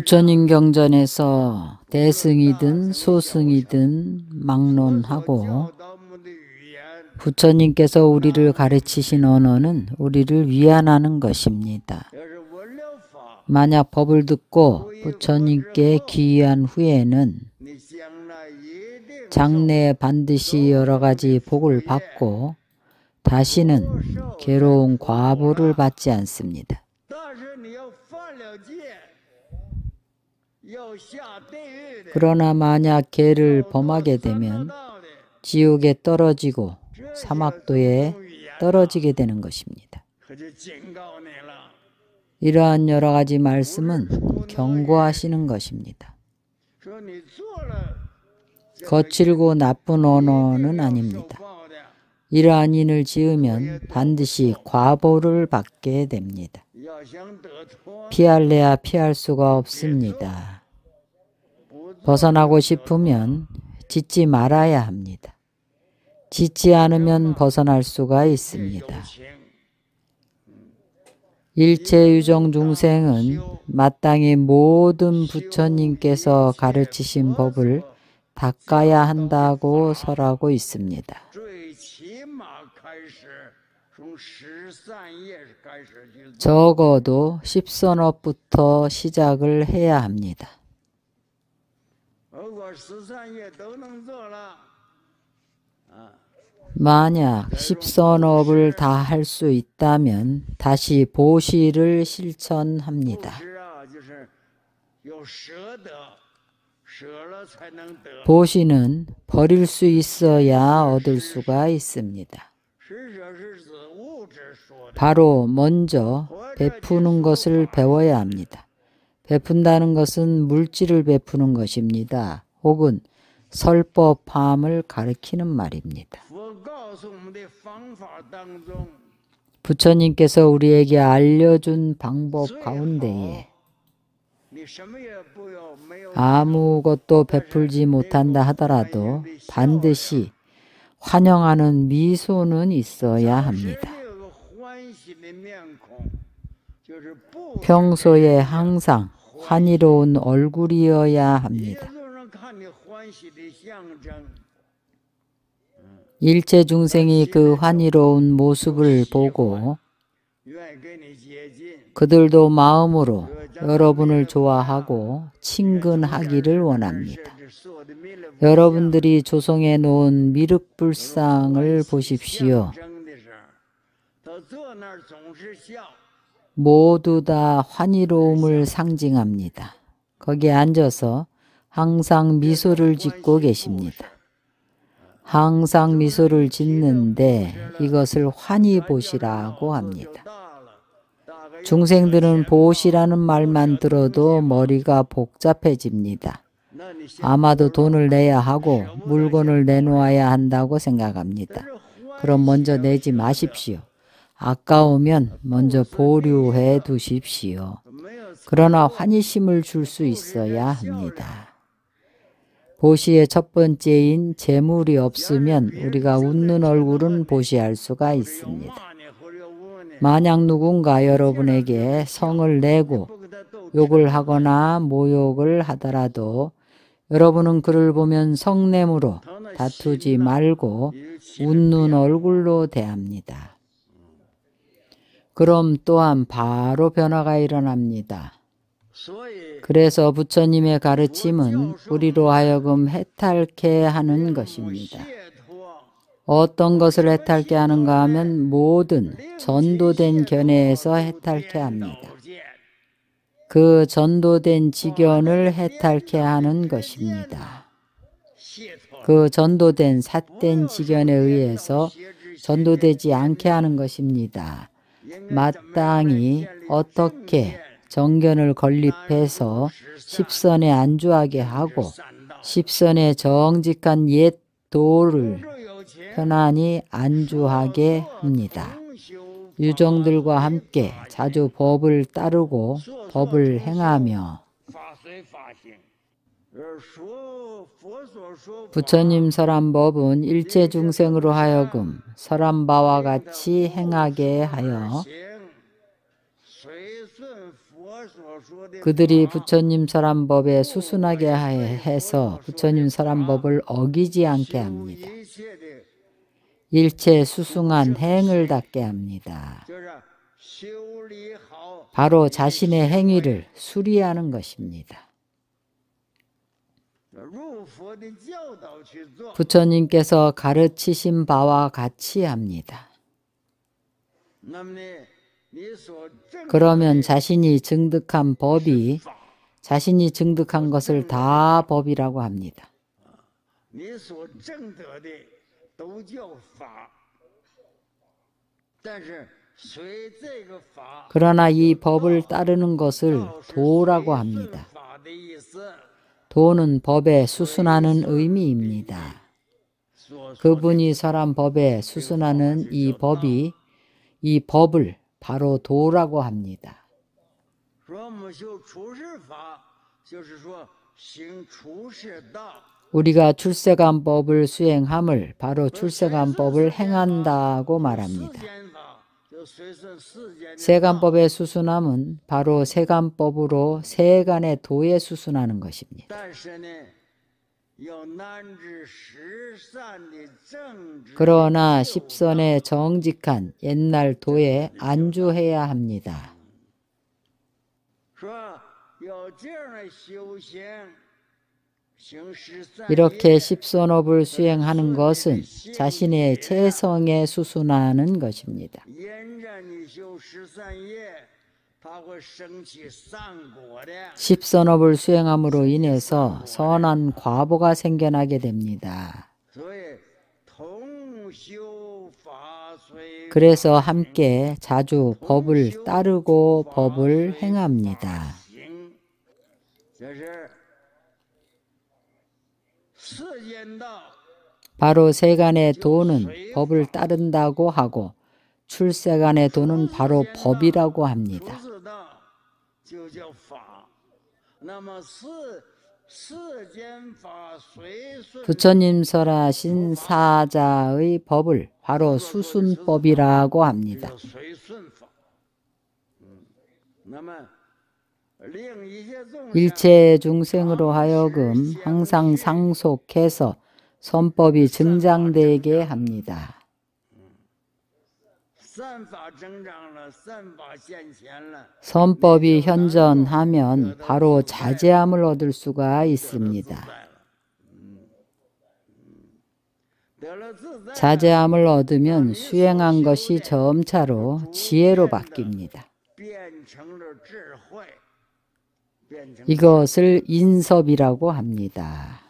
부처님 경전에서 대승이든 소승이든 막론하고 부처님께서 우리를 가르치신 언어는 우리를 위안하는 것입니다. 만약 법을 듣고 부처님께 귀의한 후에는 장래에 반드시 여러 가지 복을 받고 다시는 괴로운 과보를 받지 않습니다. 그러나 만약 죄를 범하게 되면 지옥에 떨어지고 사막도에 떨어지게 되는 것입니다. 이러한 여러 가지 말씀은 경고하시는 것입니다. 거칠고 나쁜 언어는 아닙니다. 이러한 인을 지으면 반드시 과보를 받게 됩니다. 피할래야 피할 수가 없습니다. 벗어나고 싶으면 짓지 말아야 합니다. 짓지 않으면 벗어날 수가 있습니다. 일체 유정 중생은 마땅히 모든 부처님께서 가르치신 법을 닦아야 한다고 설하고 있습니다. 적어도 10선업부터 시작을 해야 합니다. 만약 10선업을 다 할 수 있다면 다시 보시를 실천합니다. 보시는 버릴 수 있어야 얻을 수가 있습니다. 바로 먼저 베푸는 것을 배워야 합니다. 베푼다는 것은 물질을 베푸는 것입니다. 혹은 설법함을 가리키는 말입니다. 부처님께서 우리에게 알려준 방법 가운데에 아무것도 베풀지 못한다 하더라도 반드시 환영하는 미소는 있어야 합니다. 평소에 항상 환희로운 얼굴이어야 합니다. 일체 중생이 그 환희로운 모습을 보고 그들도 마음으로 여러분을 좋아하고 친근하기를 원합니다. 여러분들이 조성해 놓은 미륵불상을 보십시오. 모두 다 환희로움을 상징합니다. 거기에 앉아서 항상 미소를 짓고 계십니다. 항상 미소를 짓는데 이것을 환희보시라고 합니다. 중생들은 보시라는 말만 들어도 머리가 복잡해집니다. 아마도 돈을 내야 하고 물건을 내놓아야 한다고 생각합니다. 그럼 먼저 내지 마십시오. 아까우면 먼저 보류해 두십시오. 그러나 환희심을 줄 수 있어야 합니다. 보시의 첫 번째인 재물이 없으면 우리가 웃는 얼굴은 보시할 수가 있습니다. 만약 누군가 여러분에게 성을 내고 욕을 하거나 모욕을 하더라도 여러분은 그를 보면 성냄으로 다투지 말고 웃는 얼굴로 대합니다. 그럼 또한 바로 변화가 일어납니다. 그래서 부처님의 가르침은 우리로 하여금 해탈케 하는 것입니다. 어떤 것을 해탈케 하는가 하면 모든 전도된 견해에서 해탈케 합니다. 그 전도된 지견을 해탈케 하는 것입니다. 그 전도된 삿된 지견에 의해서 전도되지 않게 하는 것입니다. 마땅히 어떻게 정견을 건립해서 십선에 안주하게 하고 십선에 정직한 옛 도를 편안히 안주하게 합니다. 유정들과 함께 자주 법을 따르고 법을 행하며 부처님 설한 법은 일체 중생으로 하여금 설한 바와 같이 행하게 하여 그들이 부처님 설한 법에 수순하게 해서 부처님 설한 법을 어기지 않게 합니다. 일체 수승한 행을 닦게 합니다. 바로 자신의 행위를 수리하는 것입니다. 부처님께서 가르치신 바와 같이 합니다. 그러면 자신이 증득한 법이 자신이 증득한 것을 다 법이라고 합니다. 그러나 이 법을 따르는 것을 도라고 합니다. 도는 법에 수순하는 의미입니다. 그분이 설한 법에 수순하는 이 법을 바로 도라고 합니다. 우리가 출세간법을 수행함을 바로 출세간법을 행한다고 말합니다. 세간법의 수순함은 바로 세간법으로 세간의 도에 수순하는 것입니다. 그러나 십선의 정직한 옛날 도에 안주해야 합니다. 이렇게 십선업을 수행하는 것은 자신의 체성에 수순하는 것입니다. 십선업을 수행함으로 인해서 선한 과보가 생겨나게 됩니다. 그래서 함께 자주 법을 따르고 법을 행합니다. 바로 세간의 도는 법을 따른다고 하고 출세간의 도는 바로 법이라고 합니다. 부처님 설하신 사자의 법을 바로 수순법이라고 합니다. 일체 중생으로 하여금 항상 상속해서 선법이 증장되게 합니다. 선법이 현전하면 바로 자제함을 얻을 수가 있습니다. 자제함을 얻으면 수행한 것이 점차로 지혜로 바뀝니다. 이것을 인섭이라고 합니다.